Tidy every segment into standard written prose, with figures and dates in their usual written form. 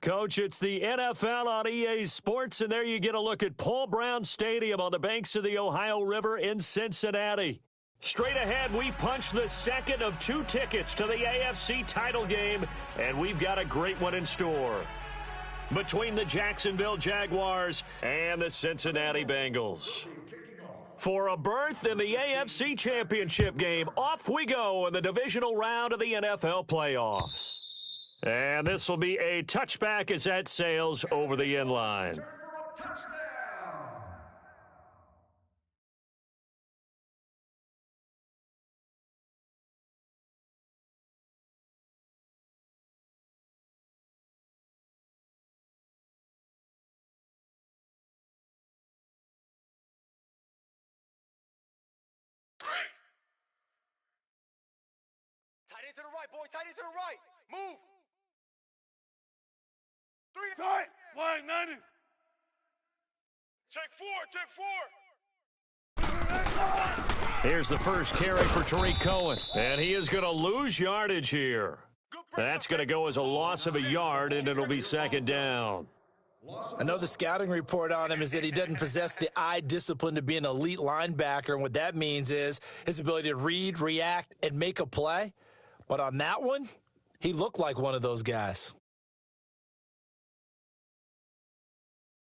Coach, it's the NFL on EA Sports, and there you get a look at Paul Brown Stadium on the banks of the Ohio River in Cincinnati. Straight ahead, we punch the second of 2 tickets to the AFC title game, and we've got a great one in store. Between the Jacksonville Jaguars and the Cincinnati Bengals. For a berth in the AFC Championship game, off we go in the divisional round of the NFL playoffs. And this will be a touchback as that sails over the end line. Tight end to the right, boys. Tight end to the right. Move. 3 Tight. Wide 90. Check 4. Check 4. Here's the first carry for Tariq Cohen. And he is going to lose yardage here. That's going to go as a loss of a yard, and it'll be second down. I know the scouting report on him is that he doesn't possess the eye discipline to be an elite linebacker, and what that means is his ability to read, react, and make a play. But on that one, he looked like one of those guys.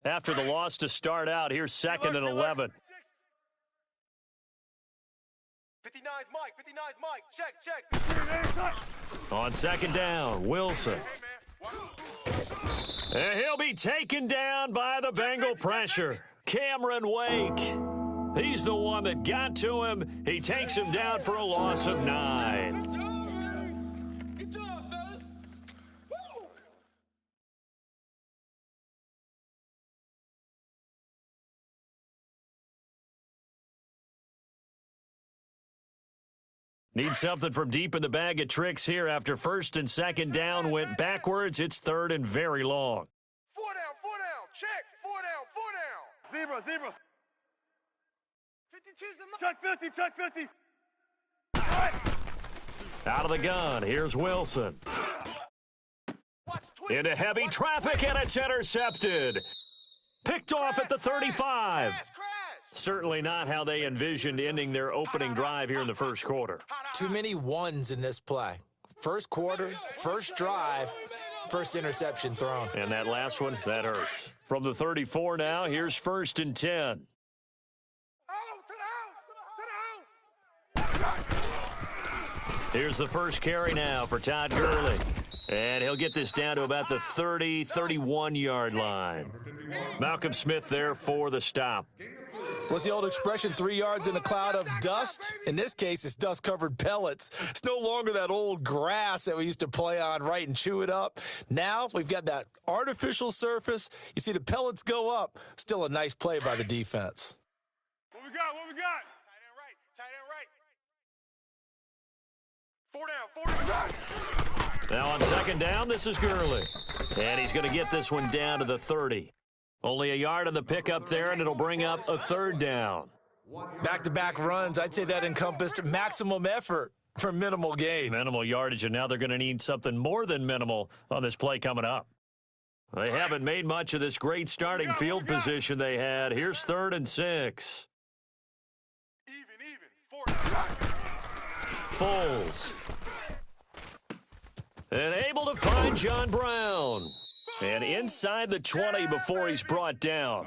After the loss to start out, here's second and 11. 59's Mike. 59's Mike. Check. On second down, Wilson. And he'll be taken down by the Bengal pressure. Cameron Wake. He's the one that got to him. He takes him down for a loss of 9. Good job, fellas. Woo! Need something from deep in the bag of tricks here after first and second down went backwards. It's third and very long. 4 down. Check. 4 down. Zebra. 52's the Check 50. Out of the gun, here's Wilson. Into heavy traffic, and it's intercepted. Picked off at the 35. Crash. Certainly not how they envisioned ending their opening drive here in the first quarter. Too many ones in this play. First quarter, first drive, first interception thrown. And that last one, that hurts. From the 34 now, here's first and 10. Here's the first carry now for Todd Gurley. And he'll get this down to about the 30, 31-yard line. Malcolm Smith there for the stop. What's the old expression, 3 yards in a cloud of dust? In this case, it's dust-covered pellets. It's no longer that old grass that we used to play on, right, and chew it up. Now we've got that artificial surface. You see the pellets go up. Still a nice play by the defense. What we got? Tight end right. 4 down. Now on second down, this is Gurley. And he's going to get this one down to the 30. Only a yard on the pickup there, and it'll bring up a third down. Back-to-back runs, I'd say that encompassed maximum effort for minimal gain. Minimal yardage, and now they're going to need something more than minimal on this play coming up. They haven't made much of this great starting field position they had. Here's third and 6. Even. 4 down. Foles. And able to find John Brown. And inside the 20 before he's brought down.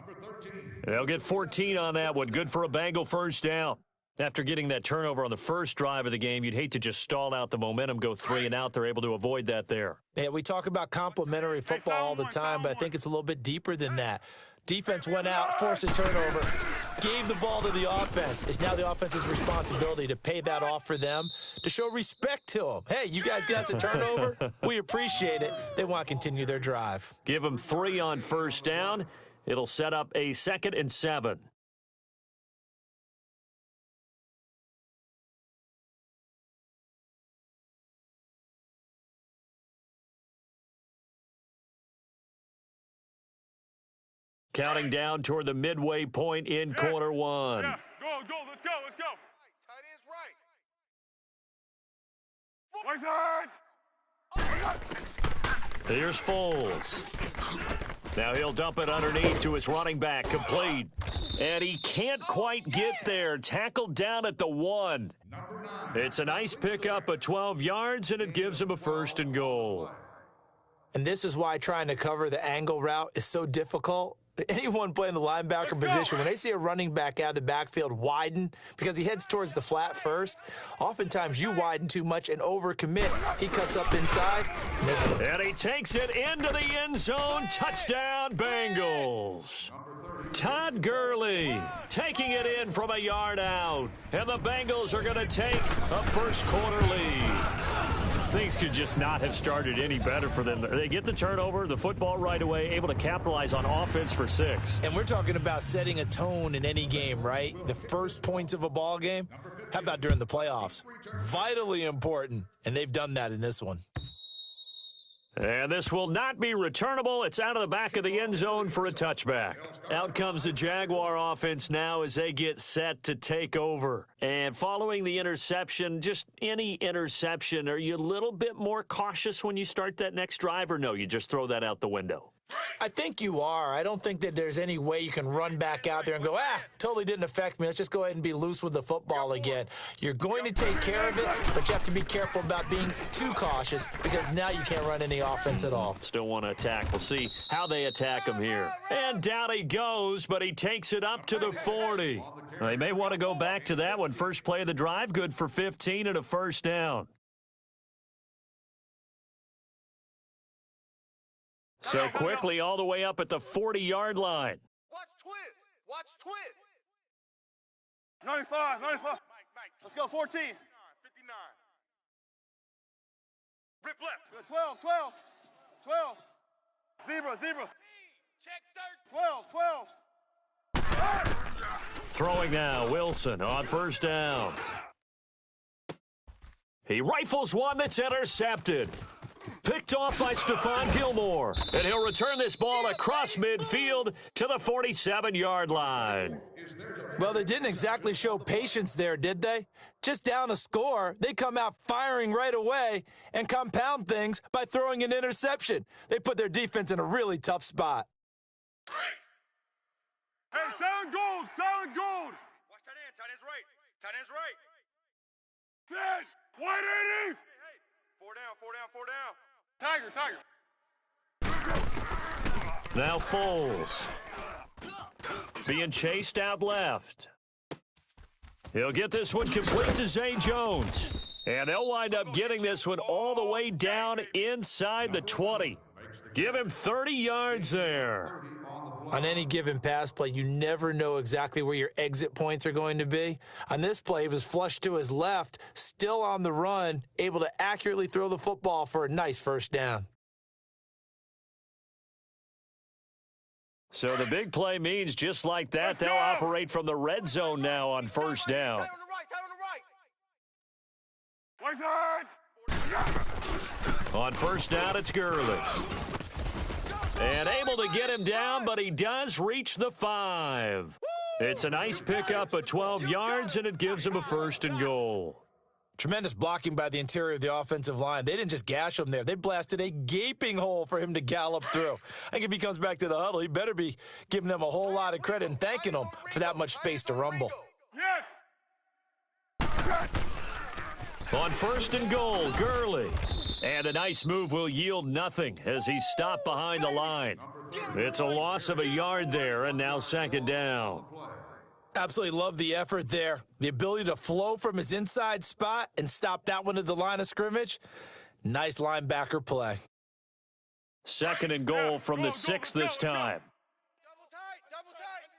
They'll get 14 on that one. Good for a Bengal first down. After getting that turnover on the first drive of the game, you'd hate to just stall out the momentum, go 3 and out. They're able to avoid that there. Yeah, we talk about complementary football all the time, but I think it's a little bit deeper than that. Defense went out, forced a turnover, gave the ball to the offense. It's now the offense's responsibility to pay that off for them, to show respect to them. Hey, you guys got us a turnover? We appreciate it. They want to continue their drive. Give them 3 on first down. It'll set up a 2nd and 7. Counting down toward the midway point in quarter 1. Yeah, go, let's go. Tight end's right. Right side. Here's Foles. Now he'll dump it underneath to his running back, complete. And he can't quite get there. Tackled down at the 1. It's a nice pickup of 12 yards, and it gives him a 1st and goal. And this is why trying to cover the angle route is so difficult. Anyone playing the linebacker position, when they see a running back out of the backfield widen because he heads towards the flat first, oftentimes you widen too much and overcommit. He cuts up inside, missed it. And he takes it into the end zone. Touchdown, Bengals. Todd Gurley taking it in from a yard out. And the Bengals are going to take a first-quarter lead. Things could just not have started any better for them. They get the turnover, the football right away, able to capitalize on offense for 6. And we're talking about setting a tone in any game, right? The first points of a ball game. How about during the playoffs? Vitally important, and they've done that in this one. And this will not be returnable. It's out of the back of the end zone for a touchback. Out comes the Jaguar offense now as they get set to take over. And following the interception, just any interception, are you a little bit more cautious when you start that next drive, or no, you just throw that out the window? I think you are. I don't think that there's any way you can run back out there and go, totally didn't affect me. Let's just go ahead and be loose with the football again. You're going to take care of it, but you have to be careful about being too cautious because now you can't run any offense at all. Still want to attack. We'll see how they attack him here. And down he goes, but he takes it up to the 40. They may want to go back to that one. First play of the drive, good for 15 and a first down. So quickly all the way up at the 40-yard line. Watch twist. Watch twist. 95, 95. Let's go, 14. 59. Rip left. Good, 12, 12, 12. Zebra, zebra. Check third. 12, 12. Throwing now, Wilson on first down. He rifles one that's intercepted. Picked off by Stephon Gilmore. And he'll return this ball across midfield to the 47-yard line. Well, they didn't exactly show patience there, did they? Just down a score, they come out firing right away and compound things by throwing an interception. They put their defense in a really tough spot. Hey, sound gold, sound gold. Watch tight end. Tight end's right. Tight end's right. Dead. 180. Hey. 4 down, 4 down, 4 down. Tiger, tiger. Now Foles. Being chased out left. He'll get this one complete to Zay Jones. And they'll wind up getting this one all the way down inside the 20. Give him 30 yards there. On any given pass play, you never know exactly where your exit points are going to be. On this play, he was flushed to his left, still on the run, able to accurately throw the football for a nice first down. So the big play means just like that, they'll operate from the red zone now on first down. Tight on the right. Tight on the right. Right side. On first down, it's Gurley. And able to get him down, but he does reach the 5. It's a nice pickup of 12 yards, and it gives him a first and goal. Tremendous blocking by the interior of the offensive line. They didn't just gash him there. They blasted a gaping hole for him to gallop through. I think if he comes back to the huddle, he better be giving them a whole lot of credit and thanking them for that much space to rumble. Yes. On first and goal, Gurley. And a nice move will yield nothing as he's stopped behind the line. It's a loss of a yard there, and now second down. Absolutely love the effort there. The ability to flow from his inside spot and stop that one at the line of scrimmage. Nice linebacker play. Second and goal from the 6 this time. Double tight. Double tight.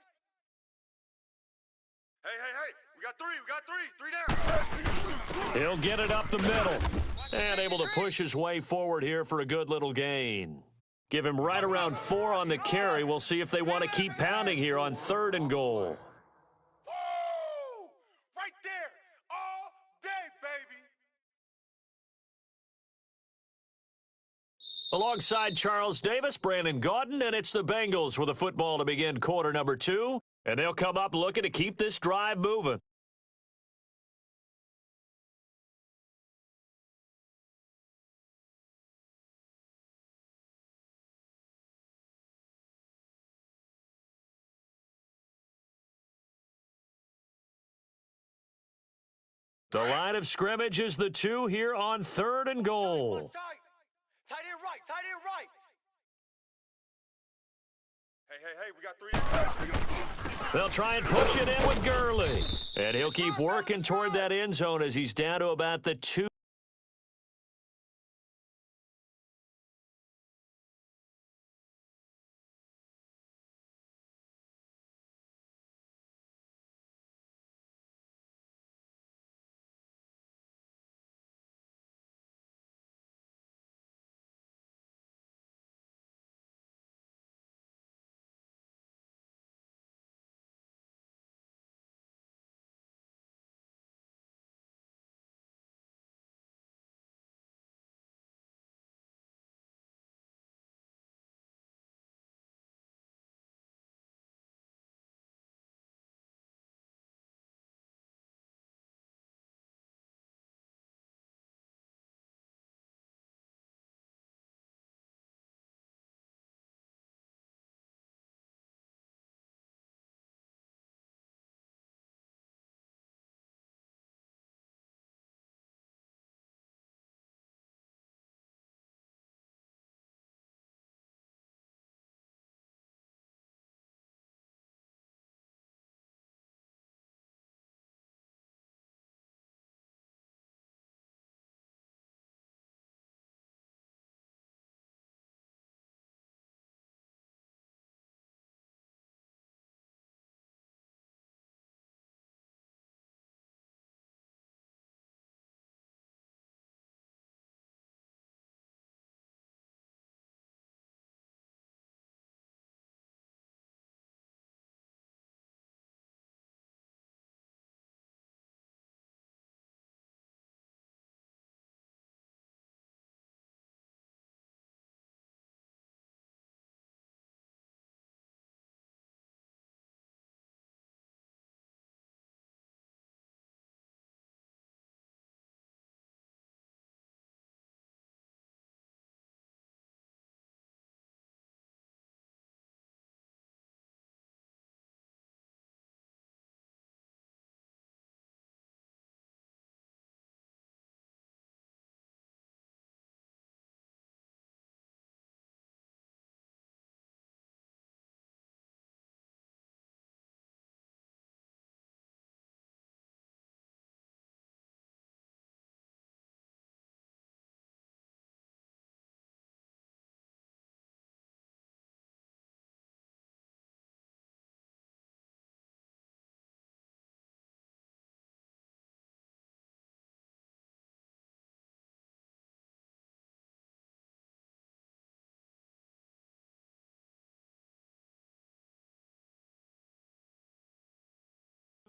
Hey. We got 3 down. He'll get it up the middle. And able to push his way forward here for a good little gain. Give him right around 4 on the carry. We'll see if they want to keep pounding here on third and goal. Woo! Right there. All day, baby. Alongside Charles Davis, Brandon Gaudin, and it's the Bengals with a football to begin quarter number 2. And they'll come up looking to keep this drive moving. The line of scrimmage is the 2 here on 3rd and goal. Tight end right, tight end right. Hey, we got 3. They'll try and push it in with Gurley. And he'll keep working toward that end zone as he's down to about the 2.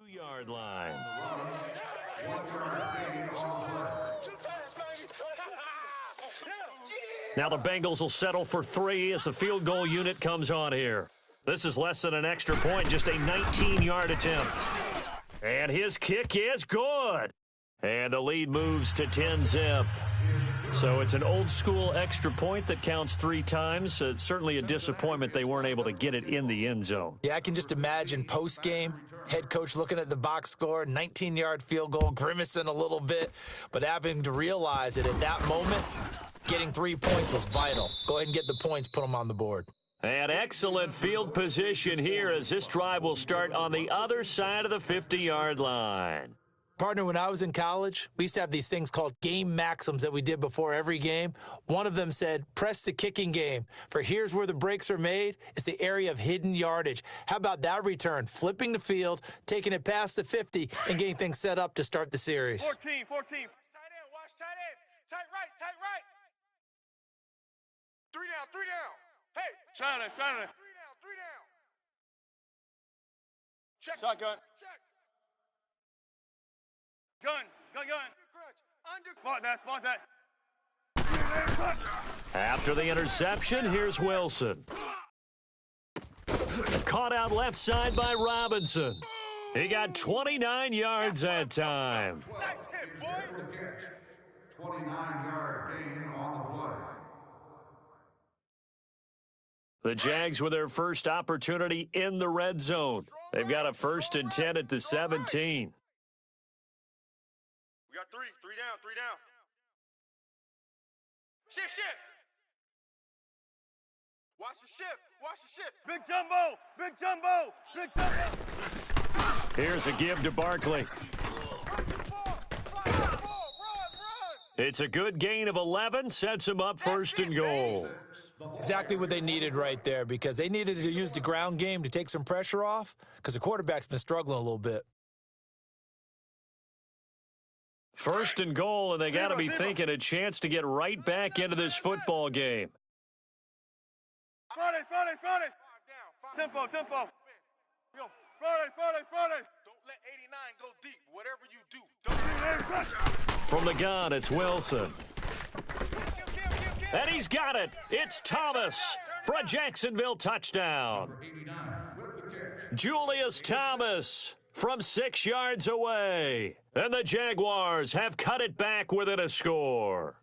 Yard line. Now the Bengals will settle for 3 as the field goal unit comes on here. This is less than an extra point, just a 19-yard attempt. And his kick is good. And the lead moves to 10-zip. So it's an old-school extra point that counts 3 times. It's certainly a disappointment they weren't able to get it in the end zone. Yeah, I can just imagine post-game, head coach looking at the box score, 19-yard field goal, grimacing a little bit, but having to realize that at that moment, getting 3 points was vital. Go ahead and get the points, put them on the board. And excellent field position here as this drive will start on the other side of the 50-yard line. Partner, when I was in college, we used to have these things called game maxims that we did before every game. One of them said, press the kicking game, for here's where the breaks are made. It's the area of hidden yardage. How about that return? Flipping the field, taking it past the 50, and getting things set up to start the series. 14. Tight end, watch tight end. Tight right, tight right. 3 down. Hey. Shining. 3 down. Check. Shotgun. Check. Gun. Spot that. After the interception, here's Wilson. Caught out left side by Robinson. He got 29 yards that time. Nice hit, boy. 29-yard gain on the play. The Jags with their first opportunity in the red zone. They've got a 1st and 10 at the 17. We got three down, three down. Shift. Watch the shift. Big jumbo. Here's a give to Barkley. It's a good gain of 11, sets him up first and goal. Exactly what they needed right there, because they needed to use the ground game to take some pressure off, because the quarterback's been struggling a little bit. First and goal, and they got to be thinking a chance to get right back into this football game. Friday. Tempo. Yo, Friday. Don't let 89 go deep. Whatever you do, don't. From the gun, it's Wilson. And he's got it. It's Thomas for a Jacksonville touchdown. Julius Thomas from 6 yards away. And the Jaguars have cut it back within a score.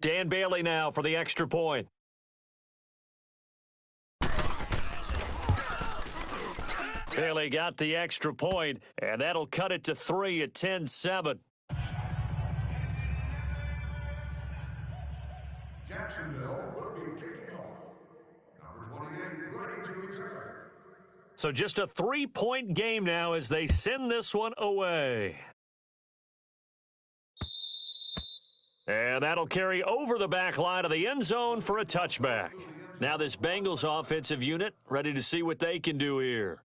Dan Bailey now for the extra point. Bailey got the extra point, and that'll cut it to 3 at 10-7. Jacksonville will be kicking off. Number 28, ready to return. So just a 3-point game now as they send this one away. And that'll carry over the back line of the end zone for a touchback. Now this Bengals offensive unit ready to see what they can do here.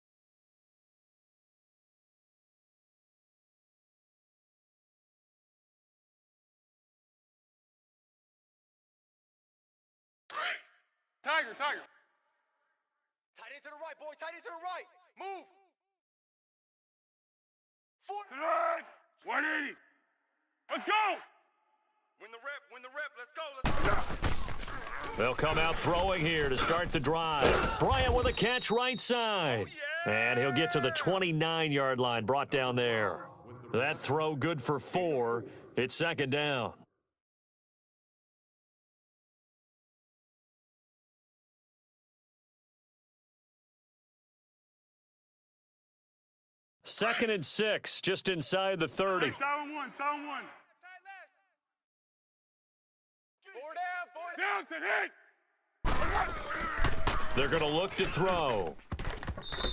Tiger. Tight end to the right, boys. Tight end to the right. Move. 180. Let's go. Win the rep. Let's go. They'll come out throwing here to start the drive. Bryant with a catch right side. And he'll get to the 29-yard line, brought down there. That throw good for 4. It's second down. Second and 6, just inside the 30. Solid one. Four down, boys. Johnson, hit. They're going to look to throw.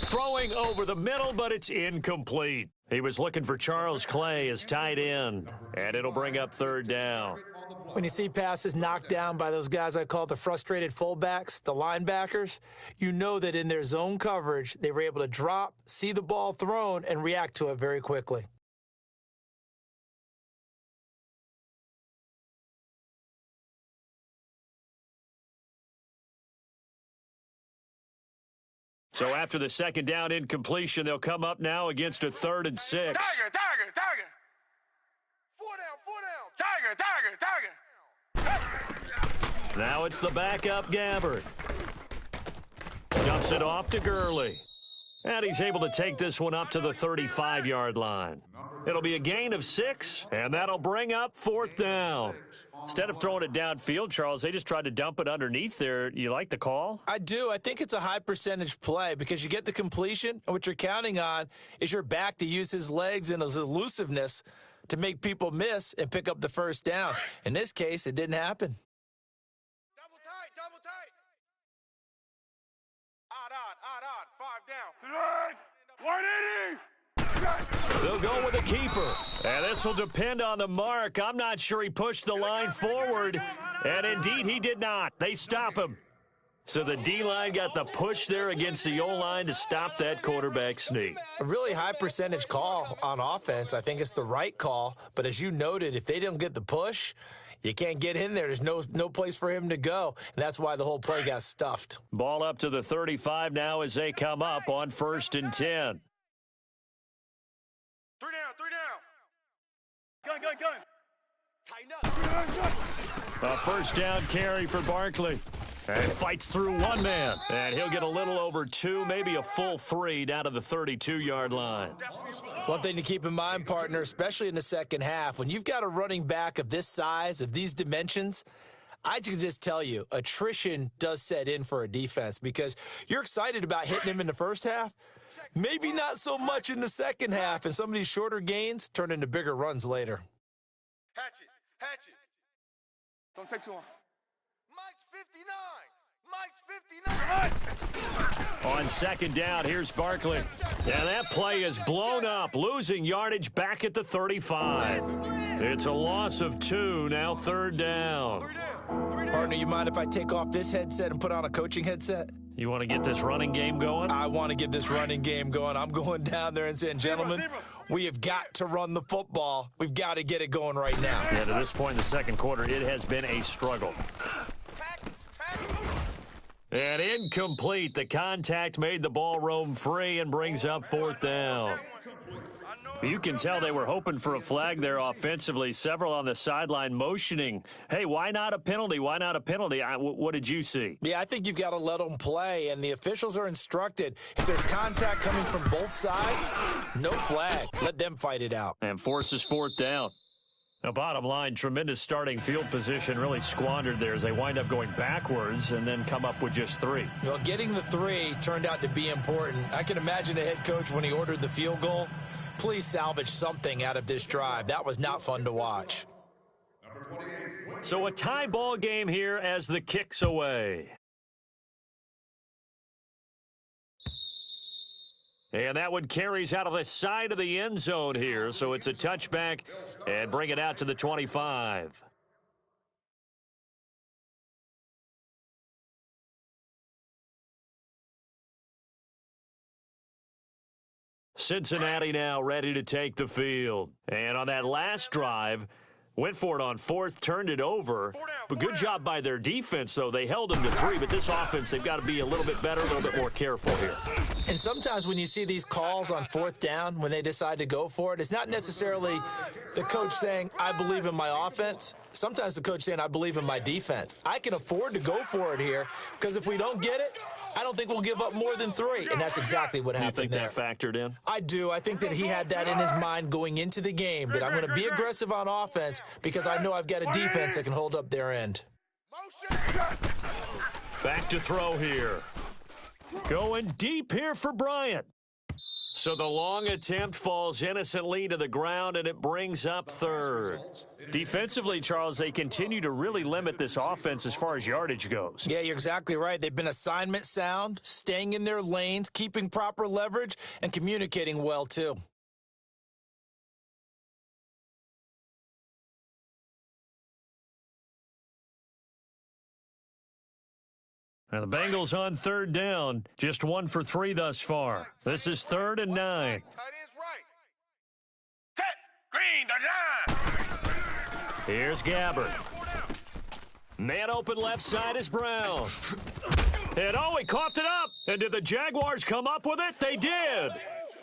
Throwing over the middle, but it's incomplete. He was looking for Charles Clay as tight end, and it'll bring up third down. When you see passes knocked down by those guys I call the frustrated fullbacks, the linebackers, you know that in their zone coverage, they were able to drop, see the ball thrown, and react to it very quickly. So after the second down incompletion, they'll come up now against a 3rd and 6. Tiger. Four down. Tiger. Now it's the backup Gabbard. Dumps it off to Gurley. And he's able to take this one up to the 35-yard line. It'll be a gain of 6, and that'll bring up 4th down. Instead of throwing it downfield, Charles, they just tried to dump it underneath there. You like the call? I do. I think it's a high-percentage play because you get the completion, and what you're counting on is your back to use his legs and his elusiveness to make people miss and pick up the first down. In this case, it didn't happen. Double tight. 5 down. 180. They'll go with a keeper. And this will depend on the mark. I'm not sure he pushed the line forward. And indeed, he did not. They stop him. So the D-line got the push there against the O-line to stop that quarterback sneak. A really high percentage call on offense. I think it's the right call. But as you noted, if they don't get the push, you can't get in there. There's no place for him to go. And that's why the whole play got stuffed. Ball up to the 35 now as they come up on 1st and 10. Three down. Gun. Tighten up. A first down carry for Barkley. And fights through one man. And he'll get a little over 2, maybe a full 3 down to the 32-yard line. One thing to keep in mind, partner, especially in the second half, when you've got a running back of this size, of these dimensions, I can just tell you, attrition does set in for a defense because you're excited about hitting him in the first half, maybe not so much in the second half, and some of these shorter gains turn into bigger runs later. Hatchet, hatchet. Don't take too long. Mike's 59. Mike's 59. On second down, here's Barkley. And that play is blown up, losing yardage back at the 35. It's a loss of 2, now third down. Partner, you mind if I take off this headset and put on a coaching headset? You want to get this running game going? I want to get this running game going. I'm going down there and saying, gentlemen, we have got to run the football. We've got to get it going right now. Yeah, to this point in the second quarter, it has been a struggle. And incomplete. The contact made the ball roam free and brings up fourth down. You can tell they were hoping for a flag there offensively. Several on the sideline motioning, hey, why not a penalty? Why not a penalty? What did you see? Yeah, I think you've got to let them play, and the officials are instructed. If there's contact coming from both sides, no flag. Let them fight it out. And forces fourth down. Now, bottom line, tremendous starting field position really squandered there as they wind up going backwards and then come up with just 3. Well, getting the 3 turned out to be important. I can imagine the head coach when he ordered the field goal. Please salvage something out of this drive. That was not fun to watch. So a tie ball game here as the kick's away. And that one carries out of the side of the end zone here. So it's a touchback and bring it out to the 25. Cincinnati now ready to take the field. And on that last drive, went for it on fourth, turned it over. But good job by their defense, though. They held them to 3, but this offense, they've got to be a little bit better, a little bit more careful here. And sometimes when you see these calls on fourth down, when they decide to go for it, it's not necessarily the coach saying, I believe in my offense. Sometimes the coach saying, I believe in my defense. I can afford to go for it here because if we don't get it, I don't think we'll give up more than 3, and that's exactly what happened there. You think that factored in? I do. I think that he had that in his mind going into the game, that I'm going to be aggressive on offense because I know I've got a defense that can hold up their end. Back to throw here. Going deep here for Bryant. So the long attempt falls innocently to the ground, and it brings up third. Defensively, Charles, they continue to really limit this offense as far as yardage goes. Yeah, you're exactly right. They've been assignment sound, staying in their lanes, keeping proper leverage, and communicating well, too. And the Bengals on third down, just 1 for 3 thus far. This is 3rd and 9. Tight end's right. Set. Green, the line. Here's Gabbard. Man open left side is Brown. And oh, he coughed it up. And did the Jaguars come up with it? They did.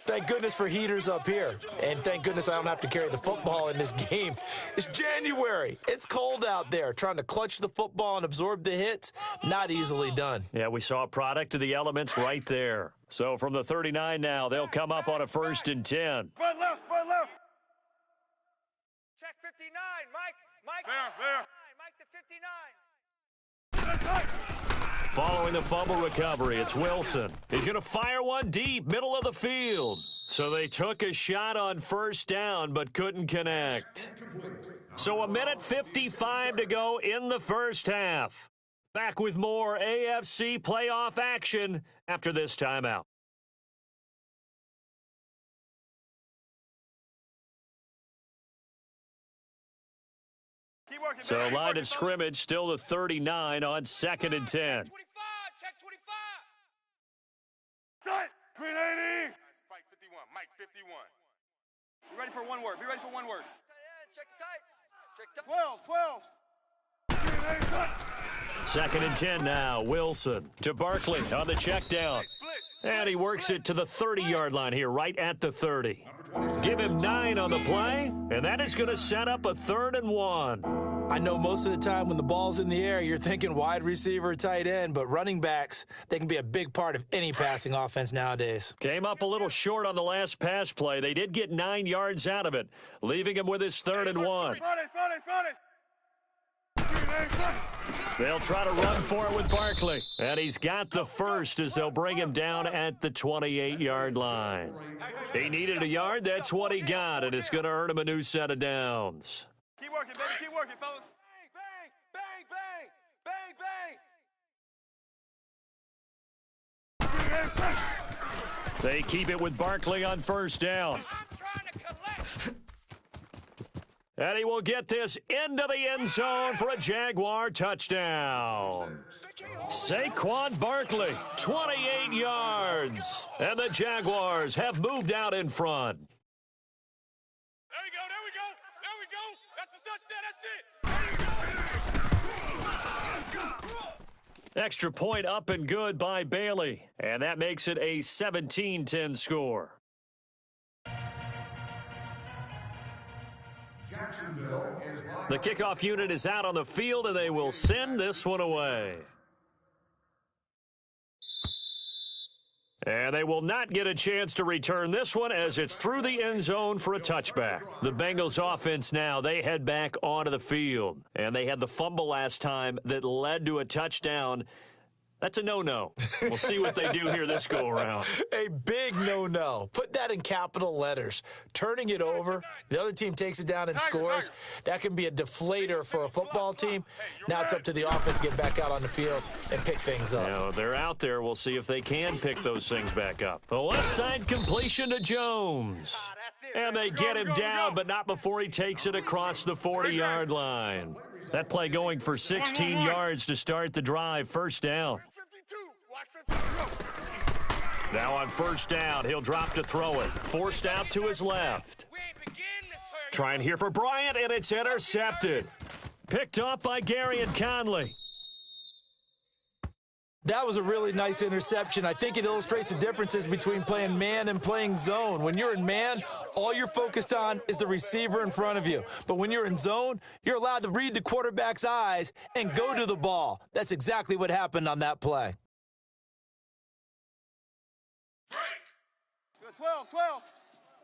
Thank goodness for heaters up here. And thank goodness I don't have to carry the football in this game. It's January. It's cold out there. Trying to clutch the football and absorb the hits, not easily done. Yeah, we saw a product of the elements right there. So from the 39 now, they'll come up on a 1st and 10. Spread left, spread left. Check 59. Mike. There. Mike to 59. Following the fumble recovery, it's Wilson. He's going to fire one deep, middle of the field. So they took a shot on 1st down, but couldn't connect. So 1:55 to go in the first half. Back with more AFC playoff action after this timeout. Keep working, So man. line of scrimmage still the 39 on 2nd and 10. 25. Check 25. Set. Green 80. Mike 51. Mike 51. Be ready for one word. Be ready for one word. Check tight. Check tight. 12. 2nd and 10 now. Wilson to Barkley on the check down. And he works it to the 30-yard line here, right at the 30. Give him 9 on the play, and that is going to set up a 3rd and 1. I know most of the time when the ball's in the air, you're thinking wide receiver, tight end, but running backs, they can be a big part of any passing offense nowadays. Came up a little short on the last pass play. They did get 9 yards out of it, leaving him with his 3rd and 1. They'll try to run for it with Barkley. And he's got the first as they'll bring him down at the 28-yard line. He needed a yard. That's what he got, and it's going to earn him a new set of downs. Keep working, baby. Keep working, fellas. Bang, bang, bang, bang, bang. They keep it with Barkley on 1st down. And he will get this into the end zone for a Jaguar touchdown. Saquon Barkley, 28 yards. And the Jaguars have moved out in front. There we go, there we go, there we go. That's the touchdown, that's it. Extra point up and good by Bailey. And that makes it a 17-10 score. The kickoff unit is out on the field, and they will send this one away. And they will not get a chance to return this one as it's through the end zone for a touchback. The Bengals offense now, they head back onto the field. And they had the fumble last time that led to a touchdown. That's a no-no. We'll see what they do here this go-around. A big no-no. Put that in capital letters. Turning it over, the other team takes it down and scores. That can be a deflator for a football team. Now it's up to the offense to get back out on the field and pick things up. Now, they're out there. We'll see if they can pick those things back up. The left side completion to Jones. And they get him down, but not before he takes it across the 40-yard line. That play going for 16 yards to start the drive. 1st down. Now on 1st down, he'll drop to throw it. Forced out to his left. Trying here for Bryant, and it's intercepted. Picked off by Gary and Conley. That was a really nice interception. I think it illustrates the differences between playing man and playing zone. When you're in man, all you're focused on is the receiver in front of you. But when you're in zone, you're allowed to read the quarterback's eyes and go to the ball. That's exactly what happened on that play. Good, 12, 12,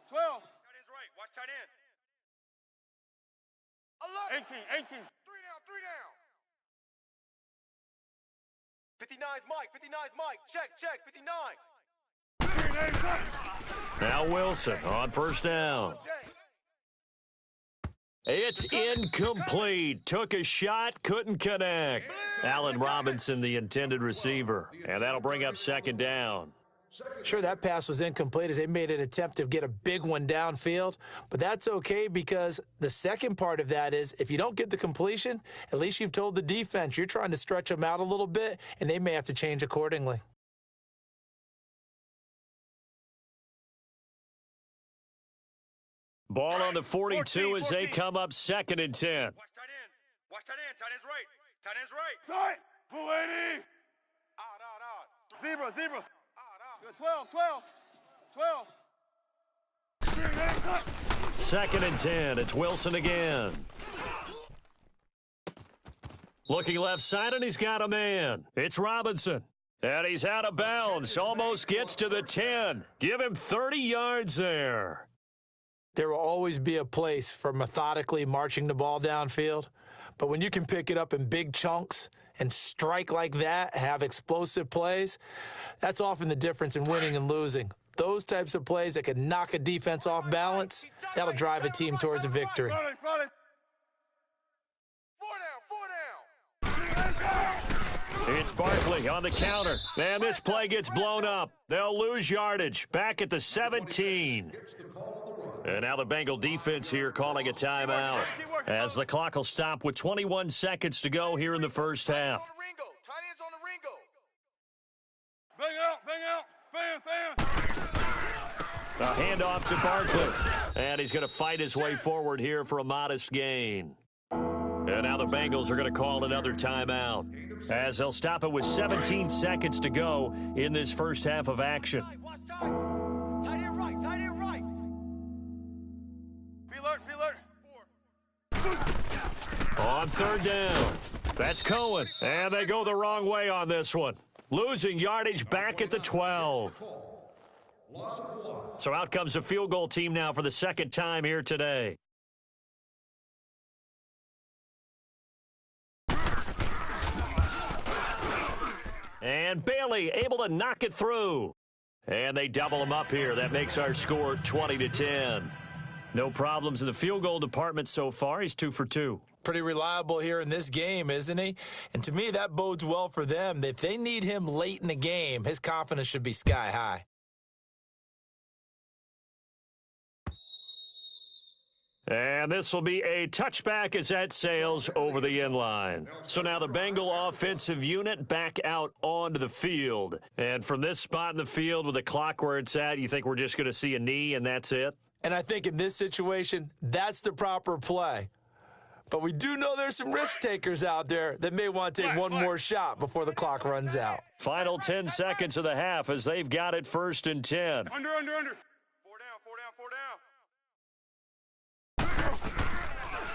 12. Tight end's right. Watch tight end. 18, 18. 3 down. 59's Mike. 59's Mike. Check. 59. Now Wilson on 1st down. It's incomplete. Took a shot, couldn't connect. Allen Robinson, the intended receiver. And that'll bring up 2nd down. Sure, that pass was incomplete as they made an attempt to get a big one downfield, but that's okay because the second part of that is if you don't get the completion, at least you've told the defense you're trying to stretch them out a little bit, and they may have to change accordingly. Ball on the 42 as they come up 2nd and 10. Watch tight end. Tight end's right. Tight end's right. Tight. 280. Out. Zebra. Good, 12, 12. 2nd and 10. It's Wilson again. Looking left side, and he's got a man. It's Robinson. And he's out of bounds. Almost gets to the 10. Give him 30 yards there. There will always be a place for methodically marching the ball downfield. But when you can pick it up in big chunks and strike like that, have explosive plays, that's often the difference in winning and losing. Those types of plays that can knock a defense off balance, that'll drive a team towards a victory. 4 down. It's Barkley on the counter. And this play gets blown up. They'll lose yardage. Back at the 17. And now the Bengal defense here calling a timeout as the clock will stop with 21 seconds to go here in the 1st half. Tight end's on the Ringo. Bang out. A handoff to Barkley. And he's going to fight his way forward here for a modest gain. And now the Bengals are going to call another timeout as they'll stop it with 17 seconds to go in this 1st half of action. Watch tight. Tight end right. Be alert. 4. On third down, that's Cohen. And they go the wrong way on this one. Losing yardage back at the 12. So out comes a field goal team now for the second time here today. And Bailey able to knock it through. And they double him up here. That makes our score 20-10. No problems in the field goal department so far. He's 2 for 2. Pretty reliable here in this game, isn't he? And to me, that bodes well for them. If they need him late in the game, his confidence should be sky high. And this will be a touchback as that sails over the inline. So now the Bengal offensive unit back out onto the field. And from this spot in the field with the clock where it's at, you think we're just going to see a knee and that's it? And I think in this situation, that's the proper play. But we do know there's some risk takers out there that may want to take one more shot before the clock runs out. Final 10 seconds of the half as they've got it 1st and 10. Under. 4 down, 4 down, 4 down.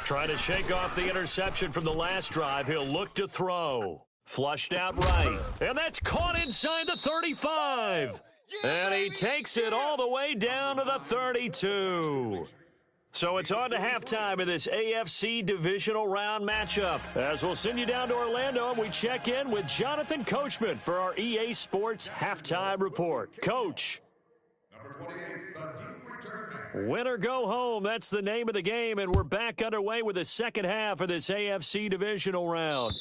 Trying to shake off the interception from the last drive. He'll look to throw. Flushed out right. And that's caught inside the 35. And he takes it all the way down to the 32. So it's on to halftime of this AFC divisional round matchup. As we'll send you down to Orlando, and we check in with Jonathan Coachman for our EA Sports Halftime Report. Coach. Number 28, the deep return man. Win or go home, that's the name of the game, and we're back underway with the second half of this AFC divisional round.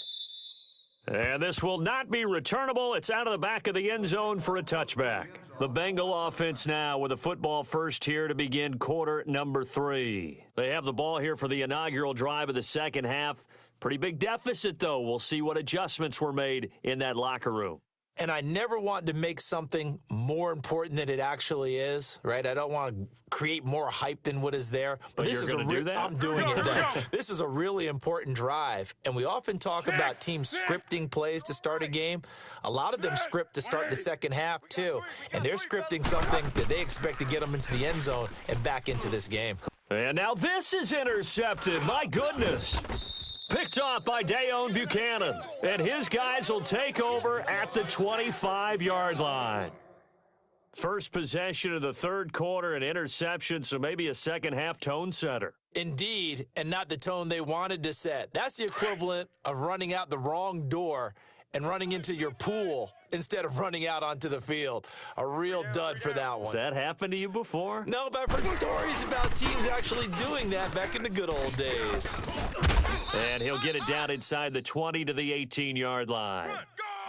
And this will not be returnable. It's out of the back of the end zone for a touchback. The Bengal offense now with a football first here to begin quarter number 3. They have the ball here for the inaugural drive of the second half. Pretty big deficit, though. We'll see what adjustments were made in that locker room. And I never want to make something more important than it actually is, right? I don't want to create more hype than what is there. But this is do that? I'm doing it then. This is a really important drive. And we often talk about teams scripting plays to start a game. A lot of them script to start the second half, too. And they're scripting something that they expect to get them into the end zone and back into this game. And now this is intercepted. My goodness. Picked off by Dayon Buchanan. And his guys will take over at the 25-yard line. First possession of the third quarter, an interception, so maybe a second-half tone setter. Indeed, and not the tone they wanted to set. That's the equivalent of running out the wrong door and running into your pool instead of running out onto the field. A real dud for that one. Has that happened to you before? No, but I've heard stories about teams actually doing that back in the good old days. And he'll get it down inside the 20 to the 18-yard line.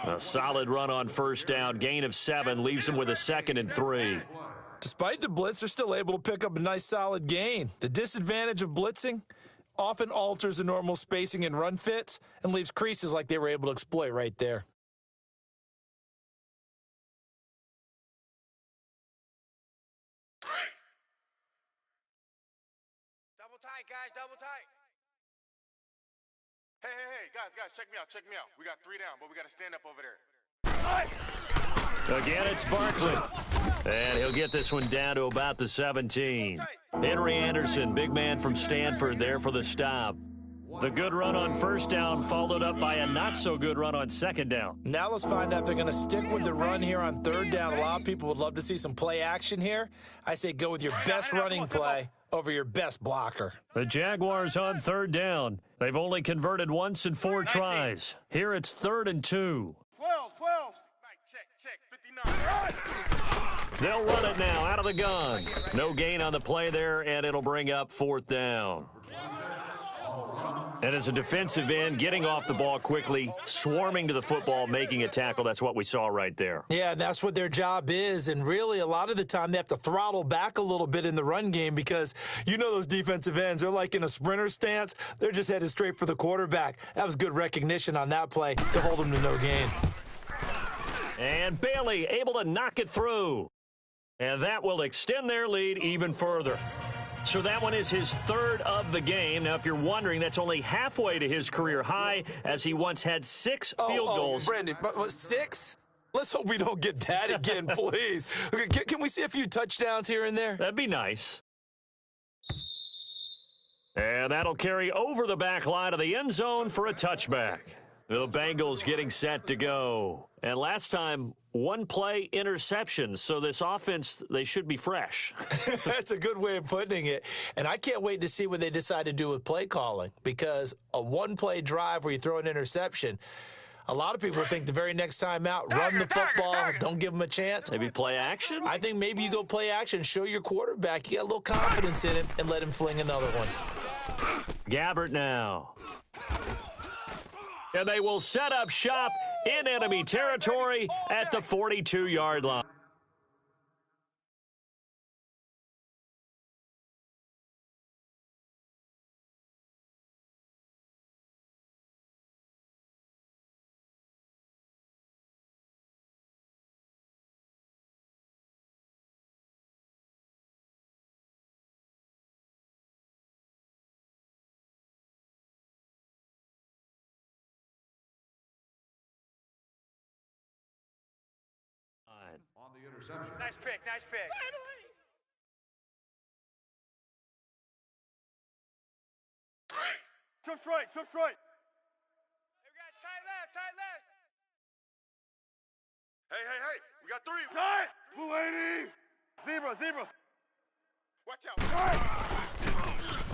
A solid run on first down. Gain of 7 leaves him with a 2nd and 3. Despite the blitz, they're still able to pick up a nice solid gain. The disadvantage of blitzing often alters the normal spacing and run fits and leaves creases like they were able to exploit right there. Double tight, guys, double tight. Hey, guys, check me out. We got 3 down, but we got to stand up over there. Again, it's Barkley. And he'll get this one down to about the 17. Henry Anderson, big man from Stanford, there for the stop. The good run on first down followed up by a not-so-good run on second down. Now let's find out if they're going to stick with the run here on third down. A lot of people would love to see some play action here. I say go with your best running play over your best blocker. The Jaguars on third down. They've only converted once in 4 tries. Here it's 3rd and 2. 12. Check, 59. They'll run it now out of the gun. No gain on the play there, and it'll bring up 4th down. And as a defensive end, getting off the ball quickly, swarming to the football, making a tackle, that's what we saw right there. Yeah, that's what their job is, and really a lot of the time they have to throttle back a little bit in the run game because you know those defensive ends, they're like in a sprinter stance. They're just headed straight for the quarterback. That was good recognition on that play to hold them to no gain. And Bailey able to knock it through. And that will extend their lead even further. So that one is his 3rd of the game. Now, if you're wondering, that's only halfway to his career high, as he once had 6 field goals. Brandon, but 6? Let's hope we don't get that again, please. Okay, can we see a few touchdowns here and there? That'd be nice. And that'll carry over the back line of the end zone for a touchback. The Bengals getting set to go. And last time, one play interception. So this offense, they should be fresh. That's a good way of putting it. And I can't wait to see what they decide to do with play calling, because a one-play drive where you throw an interception, a lot of people think the very next time out, run the football, don't give them a chance. Maybe play action? I think maybe you go play action, show your quarterback, you got a little confidence in him, and let him fling another one. Gabbert now. And they will set up shop in enemy territory at the 42-yard line. On the interception. Nice pick, nice pick. Trips right, trips right. Hey, we got tight left, tight left. Hey, hey, hey. We got three. Tight. Blue 80. Zebra, zebra. Watch out.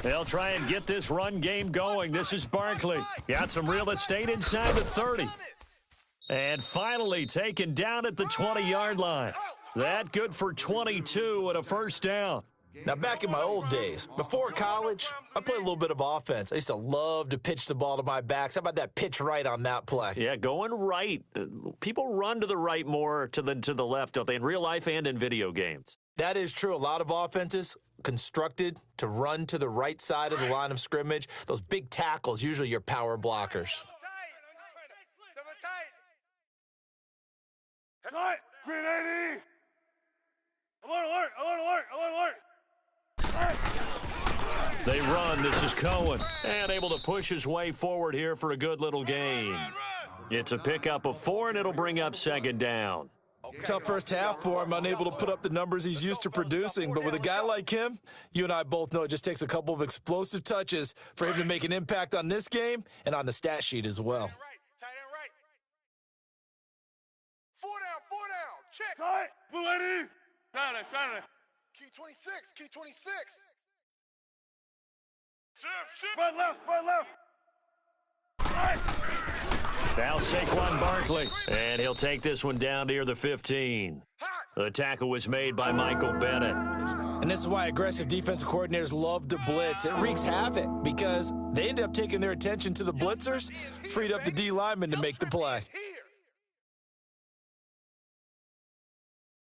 They'll try and get this run game going. This is Barkley. Got some real estate inside the 30. And finally taken down at the 20-yard line. That good for 22 and a first down. Now, back in my old days, before college, I played a little bit of offense. I used to love to pitch the ball to my backs. How about that pitch right on that play? Yeah, going right. People run to the right more than to the left, don't they, in real life and in video games? That is true. A lot of offenses constructed to run to the right side of the line of scrimmage. Those big tackles, usually your power blockers. Double tight. Tight. Green 80. Alert, alert, alert, alert, alert, alert. They run. This is Cohen. And able to push his way forward here for a good little gain. It's a pickup of 4, and it'll bring up second down. Tough first half for him, unable to put up the numbers he's used to producing. But with a guy like him, you and I both know it just takes a couple of explosive touches for him to make an impact on this game and on the stat sheet as well. Tight end right. 4 down, check. Tight. Blue 80. Saturday. Key 26, key 26. Spread left, spread left. Now Saquon Barkley, and he'll take this one down near the 15. The tackle was made by Michael Bennett. And this is why aggressive defensive coordinators love to blitz. It wreaks havoc because they end up taking their attention to the blitzers, freed up the D lineman to make the play.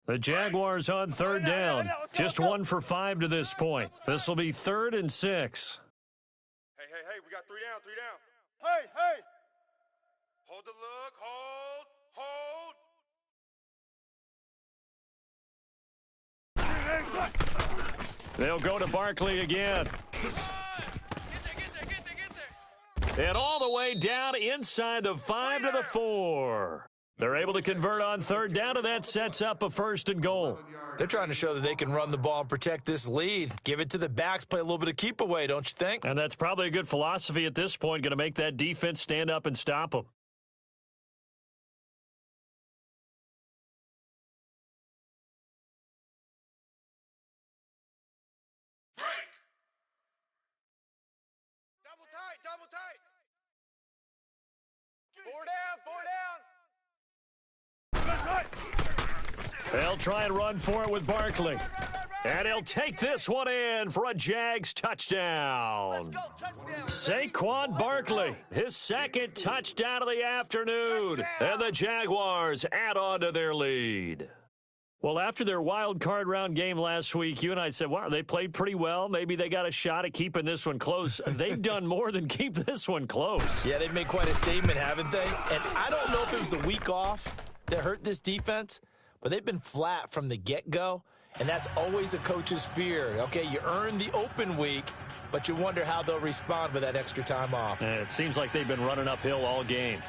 The Jaguars on third down. Just 1 for 5 to this point. This will be 3rd and 6. Hey, we got 3 down, 3 down. Hey. Hold the look, hold. They'll go to Barkley again. And all the way down inside the 5 to the 4. They're able to convert on third down, and that sets up a 1st and goal. They're trying to show that they can run the ball and protect this lead. Give it to the backs, play a little bit of keep away, don't you think? And that's probably a good philosophy at this point, going to make that defense stand up and stop them. Double tight. 4 down. They'll try and run for it with Barkley. And he'll take this one in for a Jags touchdown. Saquon Barkley, his 2nd touchdown of the afternoon. And the Jaguars add on to their lead. Well, after their wild card round game last week, you and I said, wow, they played pretty well. Maybe they got a shot at keeping this one close. They've done more than keep this one close. Yeah, they've made quite a statement, haven't they? And I don't know if it was the week off that hurt this defense, but they've been flat from the get-go, and that's always a coach's fear. Okay, you earn the open week, but you wonder how they'll respond with that extra time off. And it seems like they've been running uphill all game.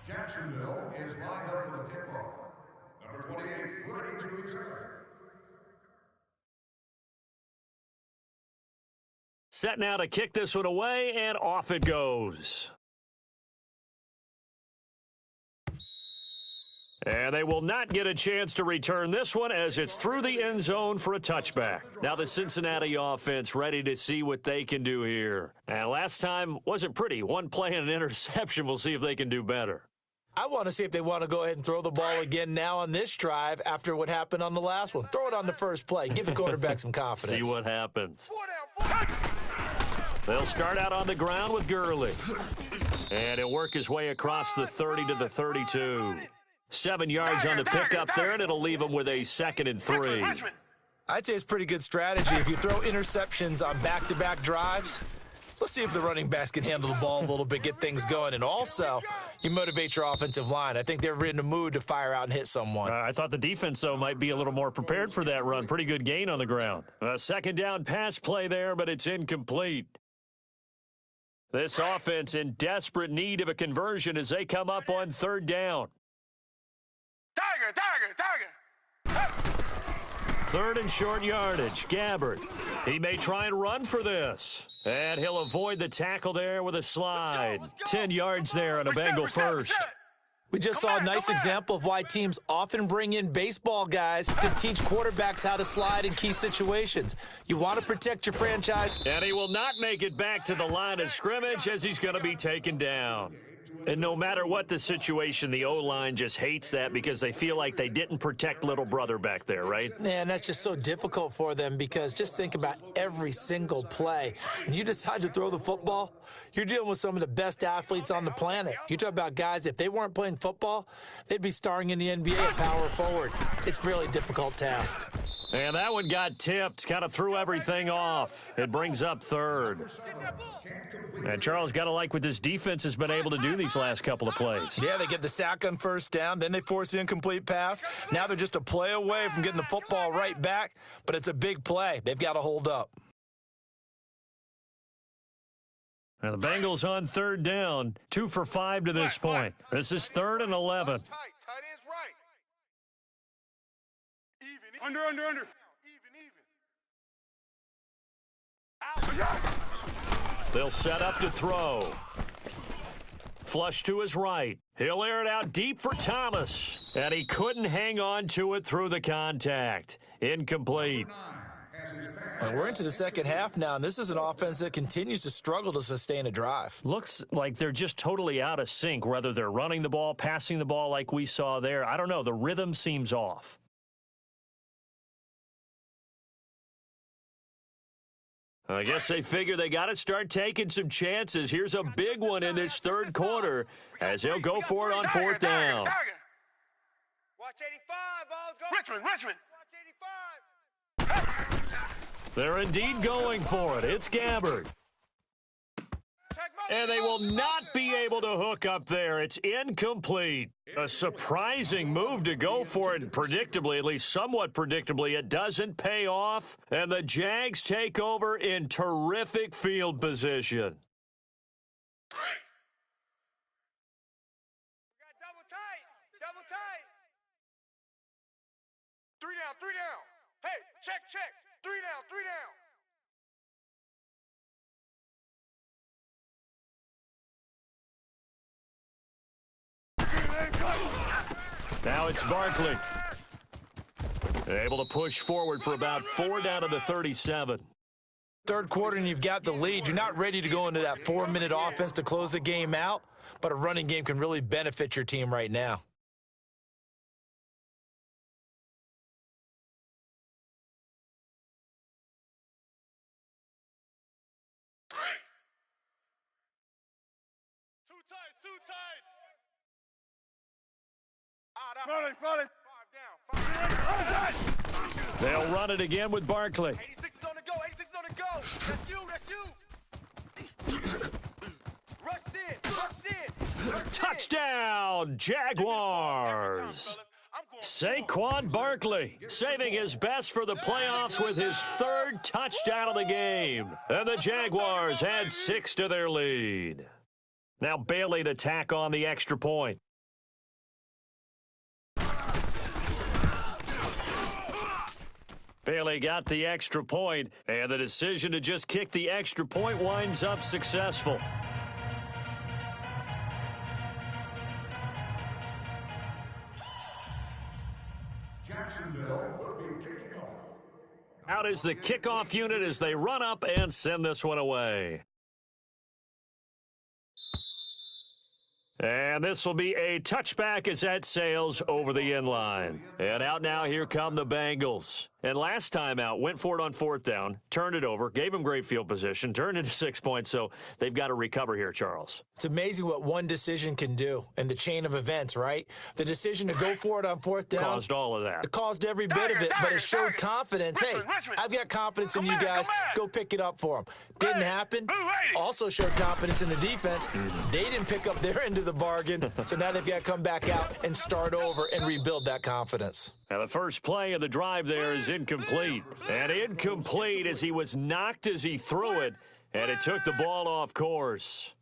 Jacksonville is lined up for the kickoff. Set now to kick this one away, and off it goes. And they will not get a chance to return this one as it's through the end zone for a touchback. Now the Cincinnati offense ready to see what they can do here. And last time wasn't pretty. One play and an interception. We'll see if they can do better. I want to see if they want to go ahead and throw the ball again now on this drive after what happened on the last one. Throw it on the first play. Give the quarterback some confidence. See what happens. They'll start out on the ground with Gurley. And he'll work his way across the 30 to the 32. 7 yards on the pickup there, and it'll leave him with a 2nd and 3. I'd say it's pretty good strategy. If you throw interceptions on back-to-back drives, let's see if the running backs can handle the ball a little bit, get things going. And also, you motivate your offensive line. I think they're in the mood to fire out and hit someone. I thought the defense, though, might be a little more prepared for that run. Pretty good gain on the ground. A 2nd down pass play there, but it's incomplete. This offense in desperate need of a conversion as they come up on 3rd down. Tiger! 3rd and short yardage. Gabbard. He may try and run for this. And he'll avoid the tackle there with a slide. 10 yards there on a Bengal first. We just saw a nice example of why teams often bring in baseball guys to teach quarterbacks how to slide in key situations. You want to protect your franchise. And he will not make it back to the line of scrimmage as he's going to be taken down. And no matter what the situation, the O-line just hates that because they feel like they didn't protect little brother back there, right? Man, that's just so difficult for them because just think about every single play. When you decide to throw the football, you're dealing with some of the best athletes on the planet. You talk about guys, if they weren't playing football, they'd be starring in the NBA at power forward. It's a really difficult task. And that one got tipped, kind of threw everything off. It brings up 3rd. And Charles, got to like what this defense has been able to do these last couple of plays. Yeah, they get the sack on 1st down, then they force the incomplete pass. Now they're just a play away from getting the football right back, but it's a big play. They've got to hold up. Now the Bengals on 3rd down, 2 for 5 to this point. This is 3rd and 11. Tight ends right. Under. They'll set up to throw. Flush to his right. He'll air it out deep for Thomas. And he couldn't hang on to it through the contact. Incomplete. And we're into the second half now, and this is an offense that continues to struggle to sustain a drive. Looks like they're just totally out of sync, whether they're running the ball, passing the ball like we saw there. I don't know. The rhythm seems off. I guess they figure they got to start taking some chances. Here's a big one in this 3rd quarter as he'll go for it on 4th down. Watch 85, balls go. Richmond! Watch 85. They're indeed going for it. It's Gabbard. And they will not be able to hook up there. It's incomplete. A surprising move to go for it, and predictably, at least somewhat predictably, it doesn't pay off. And the Jags take over in terrific field position. We got double tight. 3 down. Hey, check. 3 down. Now it's Barkley. Able to push forward for about 4 down to the 37. 3rd quarter and you've got the lead. You're not ready to go into that 4-minute offense to close the game out, but a running game can really benefit your team right now. Two tights. Front. 5 down. They'll run it again with Barkley. 86 is on the go. That's you. Rush in. Touchdown, Jaguars. Saquon Barkley saving his best for the playoffs with his 3rd touchdown of the game. And the Jaguars add 6 to their lead. Now Bailey to tack on the extra point. Bailey got the extra point, and the decision to just kick the extra point winds up successful. Jacksonville will be kicking off. Out is the kickoff unit as they run up and send this one away. And this will be a touchback as that sails over the inline. And out now, here come the Bengals. And last time out, went for it on 4th down, turned it over, gave them great field position, turned into 6 points, so they've got to recover here, Charles. It's amazing what one decision can do in the chain of events, right? The decision to go for it on 4th down. Caused all of that. It caused every bit of it, but it showed confidence. Hey, I've got confidence in you guys. Go pick it up for them. Didn't happen. Also showed confidence in the defense. They didn't pick up their end of the bargain, so now they've got to come back out and start over and rebuild that confidence. Now, the first play of the drive there is incomplete. And incomplete as he was knocked as he threw it, and it took the ball off course.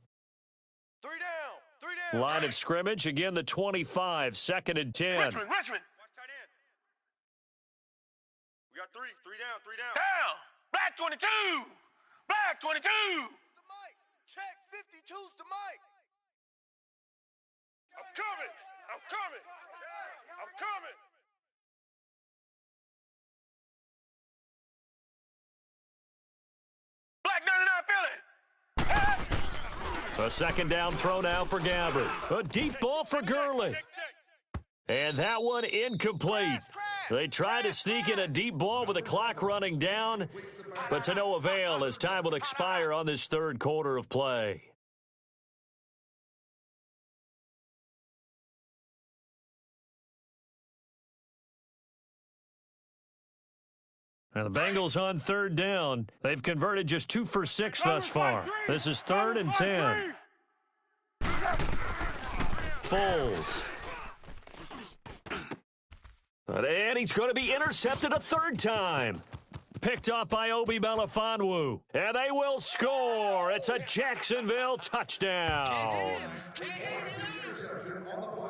3 down. 3 down. Line of scrimmage, again the 25, 2nd and 10. Richmond. Watch tight end. We got 3. 3 down. 3 down. Down. Black 22. Black 22. The mic. Check 52's the mic. I'm coming. I'm coming. I'm coming. Black 99 Philly. A second down throw now for Gabbard. A deep ball for Gurley. And that one incomplete. They try to sneak in a deep ball with the clock running down, but to no avail as time will expire on this 3rd quarter of play. Now the Bengals on 3rd down. They've converted just 2 for 6 thus far. This is 3rd and 10. Foles. And he's going to be intercepted a 3rd time. Picked up by Obi Melifonwu. And they will score. It's a Jacksonville touchdown.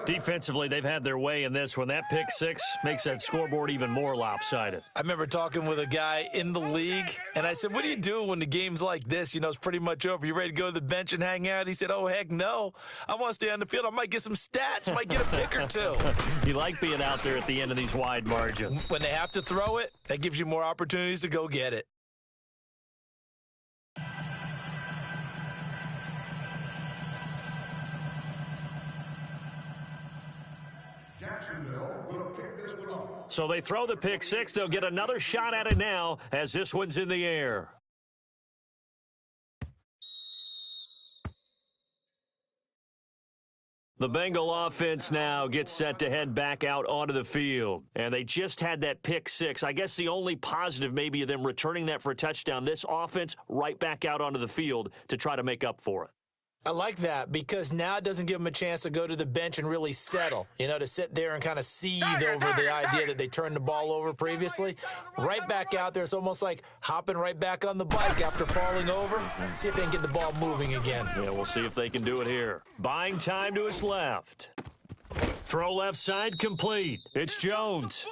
Defensively, they've had their way in this one. That pick 6 makes that scoreboard even more lopsided. I remember talking with a guy in the league, and I said, what do you do when the game's like this? You know, it's pretty much over. You ready to go to the bench and hang out? He said, oh, heck no. I want to stay on the field. I might get some stats. Might get a pick or 2. You like being out there at the end of these wide margins. When they have to throw it, that gives you more opportunities to go get it. Jacksonville will kick this one off. So they throw the pick 6. They'll get another shot at it now as this one's in the air. The Bengal offense now gets set to head back out onto the field. And they just had that pick 6. I guess the only positive maybe of them returning that for a touchdown. This offense right back out onto the field to try to make up for it. I like that because now it doesn't give them a chance to go to the bench and really settle, you know, to sit there and kind of seethe over the idea that they turned the ball over previously. Right back out there, it's almost like hopping right back on the bike after falling over. See if they can get the ball moving again. Yeah, we'll see if they can do it here. Buying time to his left. Throw left side complete. It's Jones.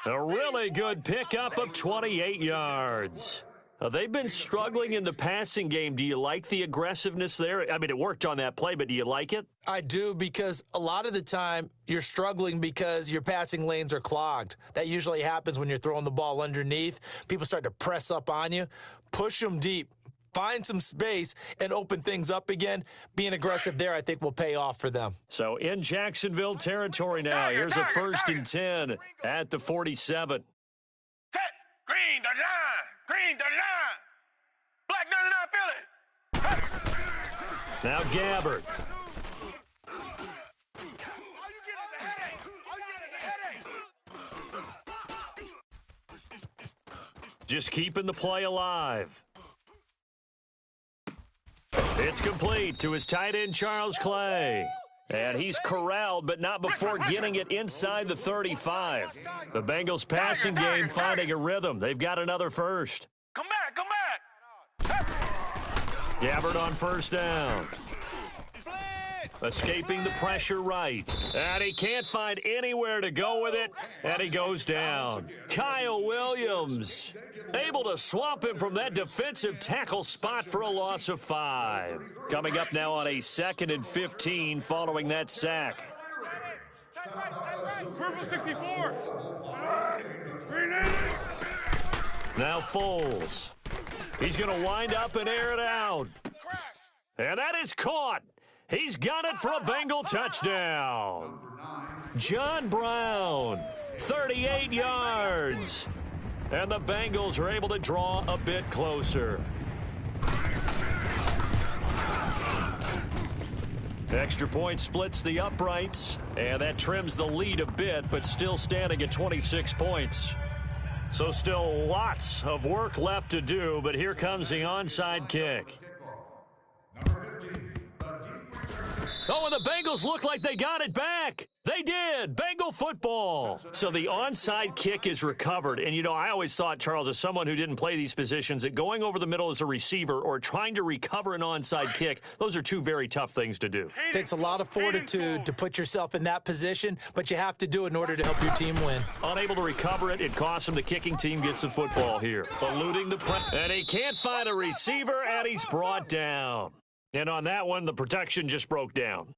A really good pickup of 28 yards. They've been struggling in the passing game. Do you like the aggressiveness there? I mean, it worked on that play, but do you like it? I do, because a lot of the time you're struggling because your passing lanes are clogged. That usually happens when you're throwing the ball underneath. People start to press up on you. Push them deep. Find some space and open things up again. Being aggressive there, I think, will pay off for them. So in Jacksonville territory now, here's a 1st and 10 at the 47. Set. Green 39. Green 39. Black 99 Philly. Now Gabbard. All you get is a headache. All you get is a headache. Just keeping the play alive. It's complete to his tight end, Charles Clay. And he's corralled, but not before getting it inside the 35. The Bengals passing game finding a rhythm. They've got another 1st. Come back, come back. Gabbard on 1st down. Escaping the pressure right. And he can't find anywhere to go with it. And he goes down. Kyle Williams able to swamp him from that defensive tackle spot for a loss of 5. Coming up now on a 2nd and 15 following that sack. Purple 64. Now Foles. He's going to wind up and air it out. And that is caught. He's got it for a Bengal touchdown. John Brown, 38 yards. And the Bengals are able to draw a bit closer. Extra point splits the uprights, and that trims the lead a bit, but still standing at 26 points. So still lots of work left to do, but here comes the onside kick. Oh, and the Bengals look like they got it back. They did. Bengal football. So the onside kick is recovered. And, you know, I always thought, Charles, as someone who didn't play these positions, that going over the middle as a receiver or trying to recover an onside kick, those are two very tough things to do. It takes a lot of fortitude to put yourself in that position, but you have to do it in order to help your team win. Unable to recover it, it costs him. The kicking team gets the football here. Eluding the press. And he can't find a receiver, and he's brought down. And on that one, the protection just broke down.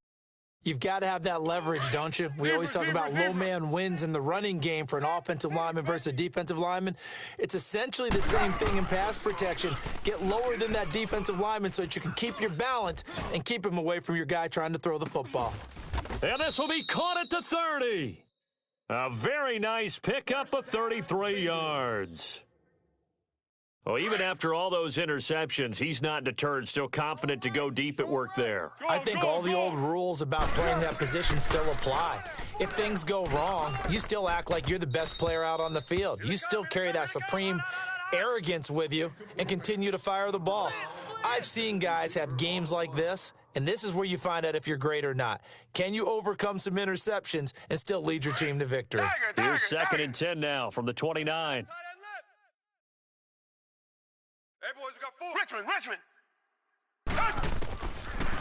You've got to have that leverage, don't you? We always talk about low man wins in the running game for an offensive lineman versus a defensive lineman. It's essentially the same thing in pass protection. Get lower than that defensive lineman so that you can keep your balance and keep him away from your guy trying to throw the football. And this will be caught at the 30. A very nice pickup of 33 yards. Well, even after all those interceptions, he's not deterred, still confident to go deep at work there. I think all the old rules about playing that position still apply. If things go wrong, you still act like you're the best player out on the field. You still carry that supreme arrogance with you and continue to fire the ball. I've seen guys have games like this, and this is where you find out if you're great or not. Can you overcome some interceptions and still lead your team to victory? Here's 2nd and 10 now from the 29. Hey, boys, we got 4. Richmond.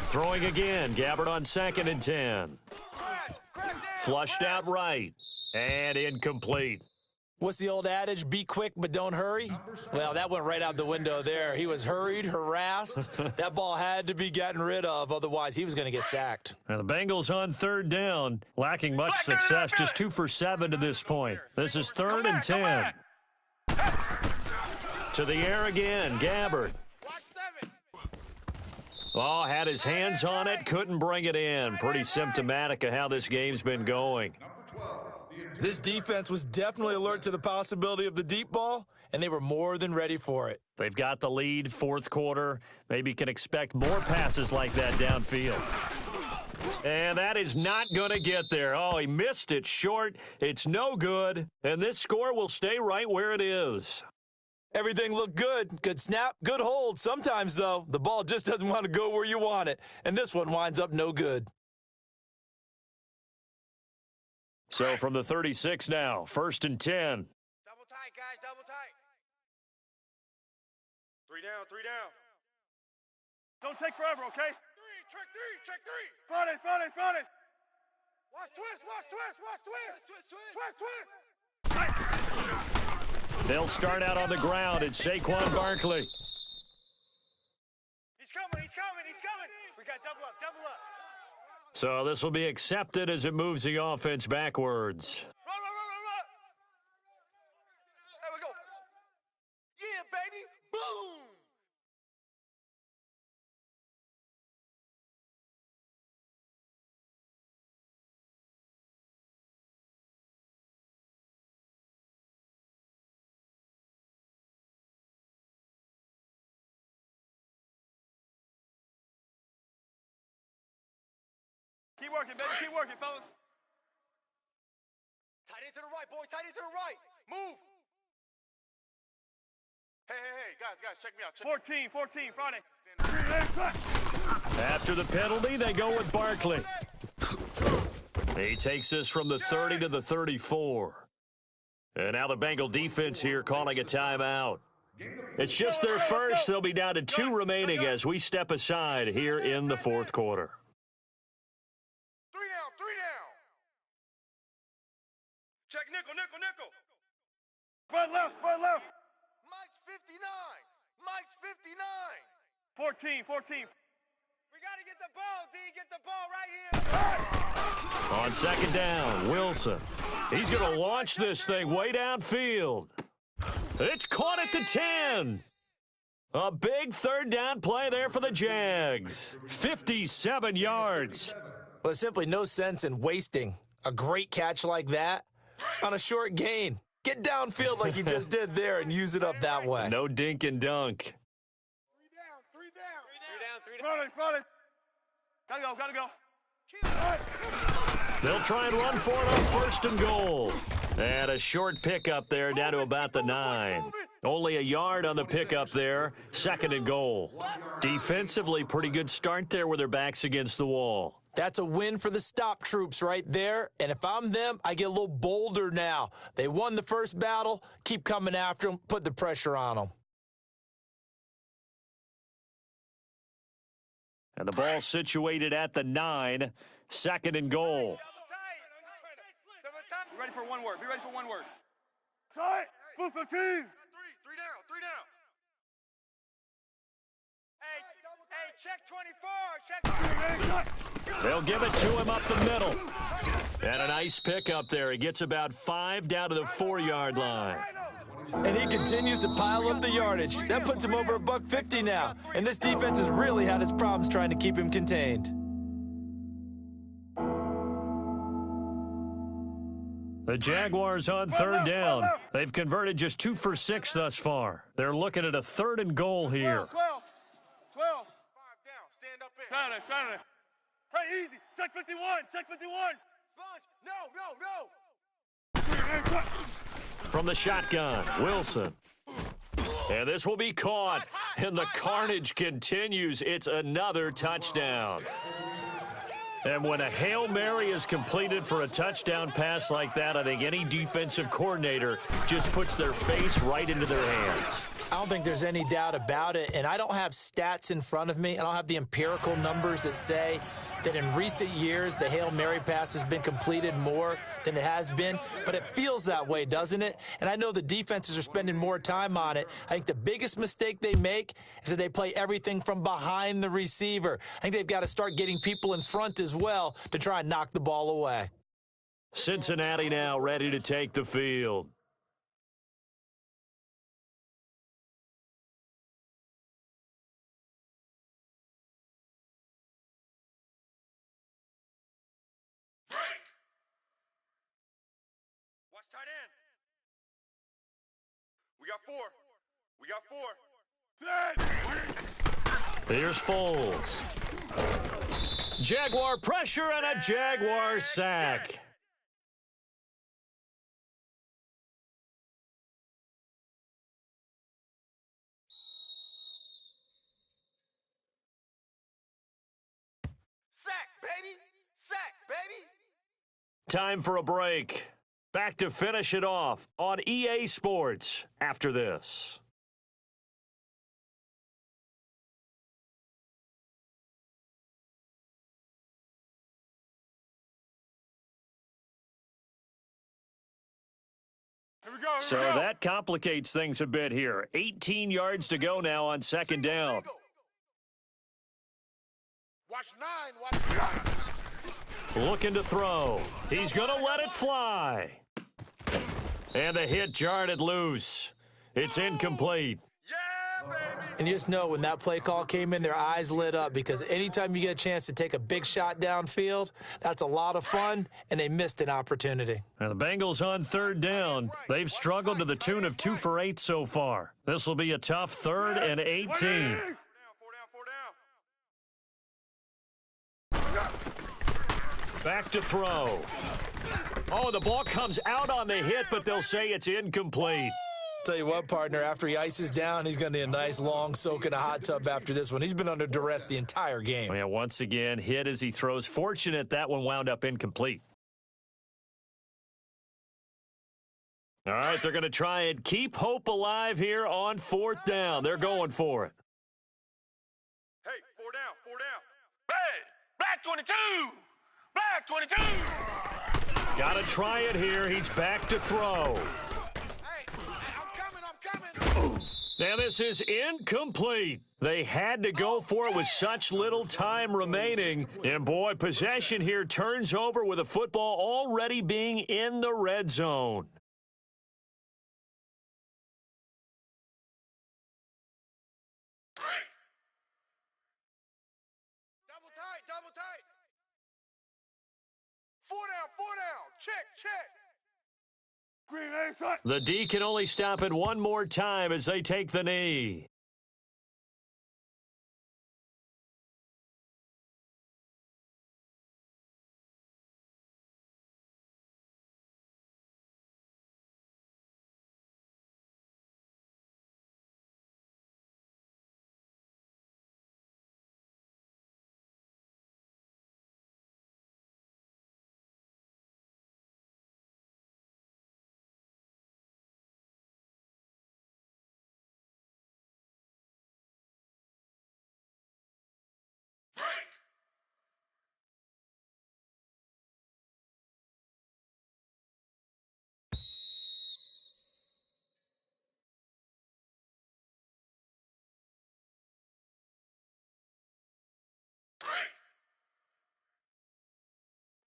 Throwing again. Gabbard on 2nd and 10. Flushed out right. And incomplete. What's the old adage? Be quick, but don't hurry? Well, that went right out the window there. He was hurried, harassed. That ball had to be gotten rid of. Otherwise, he was going to get sacked. Now the Bengals on 3rd down. Lacking much success. Just 2 for 7 to this point. This is 3rd and 10. To the air again, Gabbard. Oh, had his hands on it, couldn't bring it in. Pretty symptomatic of how this game's been going. This defense was definitely alert to the possibility of the deep ball, and they were more than ready for it. They've got the lead, 4th quarter. Maybe can expect more passes like that downfield. And that is not going to get there. Oh, he missed it short. It's no good. And this score will stay right where it is. Everything looked good. Good snap, good hold. Sometimes, though, the ball just doesn't want to go where you want it. And this one winds up no good. So from the 36 now, 1st and 10. Double tight, guys, double tight. 3 down, 3 down. Don't take forever, okay? 3, check 3, check 3. Front it, front it, front it. Watch twist, watch twist, watch twist. Twist, twist. They'll start out on the ground. It's Saquon Barkley. He's coming, he's coming, he's coming. We got double up, double up. So this will be accepted as it moves the offense backwards. Run, run, run, run, run. There we go. Yeah, baby. Boom. Keep working, baby. Keep working, fellas. Tight end to the right, boys. Tight end to the right. Move. Hey, guys, check me out. Check 14, front it. After the penalty, they go with Barkley. He takes this from the 30 to the 34. And now the Bengal defense here calling a timeout. It's just their first. They'll be down to 2 remaining as we step aside here in the 4th quarter. 14. We got to get the ball, D. Get the ball right here. On second down, Wilson. He's going to launch this thing way downfield. It's caught at the 10. A big third down play there for the Jags. 57 yards. Well, there's simply no sense in wasting a great catch like that on a short gain. Get downfield like you just did there and use it up that way. No dink and dunk. Three down. Front it. Gotta go. They'll try and run for it on first and goal. And a short pickup there down to about the 9. Only a yard on the pickup there. Second and goal. Defensively, pretty good start there with their backs against the wall. That's a win for the stop troops right there. And if I'm them, I get a little bolder now. They won the first battle. Keep coming after them. Put the pressure on them. And the ball situated at the 9. Second and goal. Be ready for one word. Tight. Full 15. Three down. Hey, check 24. They'll give it to him up the middle. And a nice pickup there. He gets about 5 down to the 4-yard line. And he continues to pile up the yardage. That puts him over $150 now. And this defense has really had its problems trying to keep him contained. The Jaguars on third down. They've converted just 2 for 6 thus far. They're looking at a third and goal here. 12. 5 down. Stand up in. Saturday. Hey, easy. Check 51. Sponge. No. From the shotgun, Wilson. And this will be caught. And the carnage continues. It's another touchdown. And when a Hail Mary is completed for a touchdown pass like that, I think any defensive coordinator just puts their face right into their hands. I don't think there's any doubt about it, and I don't have stats in front of me. I don't have the empirical numbers that say that in recent years the Hail Mary pass has been completed more than it has been, but it feels that way, doesn't it? And I know the defenses are spending more time on it. I think the biggest mistake they make is that they play everything from behind the receiver. I think they've got to start getting people in front as well to try and knock the ball away. Cincinnati now ready to take the field. Watch tight end. We got four. Here's Foles. Jaguar pressure and a Jaguar sack. Sack, baby. Time for a break. Back to finish it off on EA Sports after this. So that complicates things a bit here. 18 yards to go now on second down. Watch 9. Looking to throw. He's going to let it fly. And the hit jarred it loose. It's incomplete. Yeah, baby. And you just know when that play call came in, their eyes lit up, because anytime you get a chance to take a big shot downfield, that's a lot of fun, and they missed an opportunity. Now the Bengals on third down. They've struggled to the tune of 2 for 8 so far. This will be a tough 3rd and 18. Four down. Back to throw. Oh, the ball comes out on the hit, but they'll say it's incomplete. Tell you what, partner, after he ices down, he's going to need a nice long soak in a hot tub after this one. He's been under duress the entire game. Yeah, once again, hit as he throws. Fortunate that one wound up incomplete. All right, they're going to try and keep hope alive here on 4th down. They're going for it. Hey, four down. Hey, Black 22. Black 22. Got to try it here. He's back to throw. Hey, I'm coming. And this is incomplete. They had to go for it with such little time remaining. And boy, possession here turns over with a football already being in the red zone. Double tight, double tight. Four down, check. Green inside. The D can only stop it one more time as they take the knee.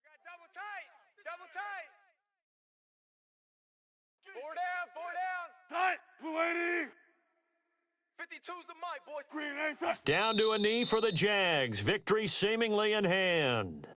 Got double tight. Four down. Tight. Blue 80. 52's the mic, boys. Green inside. Down to a knee for the Jags. Victory seemingly in hand.